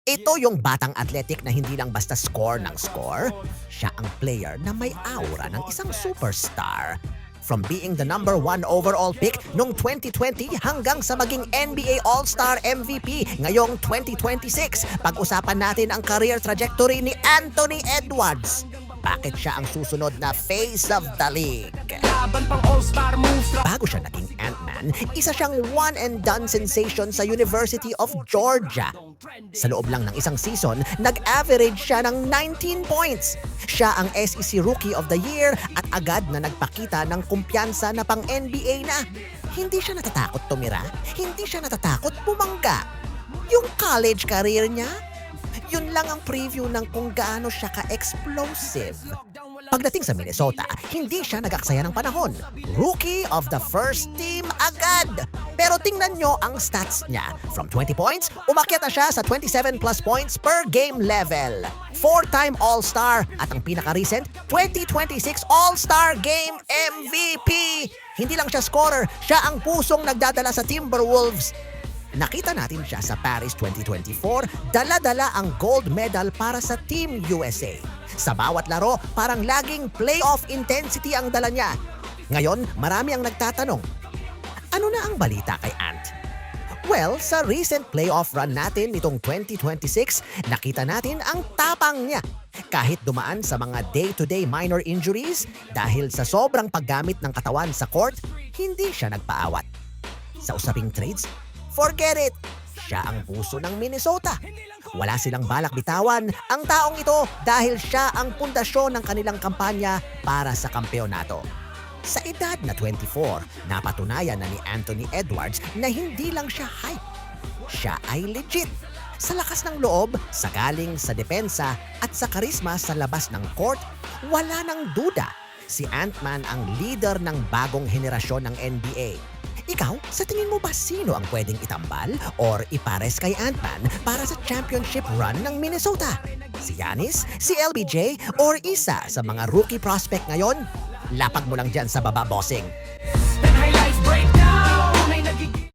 Ito yung batang athletic na hindi lang basta score ng score. Siya ang player na may aura ng isang superstar. From being the #1 overall pick noong 2020 hanggang sa maging NBA All-Star MVP ngayong 2026, pag-usapan natin ang career trajectory ni Anthony Edwards. Bakit siya ang susunod na face of the league? Bago siya naging Ant-Man, isa siyang one-and-done sensation sa University of Georgia. Sa loob lang ng isang season, nag-average siya ng 19 points. Siya ang SEC Rookie of the Year at agad na nagpakita ng kumpiyansa na pang-NBA na. Hindi siya natatakot tumira, hindi siya natatakot bumangga. Yung college career niya, yun lang ang preview ng kung gaano siya ka-explosive. Pagdating sa Minnesota, hindi siya nag-aksaya ng panahon. Rookie of the first team agad! Pero tingnan nyo ang stats niya. From 20 points, umakyat na siya sa 27 plus points per game level. 4-time All-Star at ang pinaka-recent, 2026 All-Star Game MVP! Hindi lang siya scorer, siya ang pusong nagdadala sa Timberwolves. Nakita natin siya sa Paris 2024, dala-dala ang gold medal para sa Team USA. Sa bawat laro, parang laging playoff intensity ang dala niya. Ngayon, marami ang nagtatanong, ano na ang balita kay Ant? Well, sa recent playoff run natin nitong 2026, nakita natin ang tapang niya. Kahit dumaan sa mga day-to-day minor injuries, dahil sa sobrang paggamit ng katawan sa court, hindi siya nagpaawat. Sa usaping trades, forget it! Siya ang puso ng Minnesota. Wala silang balak bitawan ang taong ito dahil siya ang pundasyon ng kanilang kampanya para sa kampeonato. Sa edad na 24, napatunayan na ni Anthony Edwards na hindi lang siya hype. Siya ay legit. Sa lakas ng loob, sa galing sa depensa at sa karisma sa labas ng court, wala nang duda. Si Ant-Man ang leader ng bagong henerasyon ng NBA. Ikaw, sa tingin mo ba sino ang pwedeng itambal or ipares kay Ant-Man para sa championship run ng Minnesota? Si Giannis, si LBJ, or isa sa mga rookie prospect ngayon? Lapag mo lang dyan sa baba, bossing.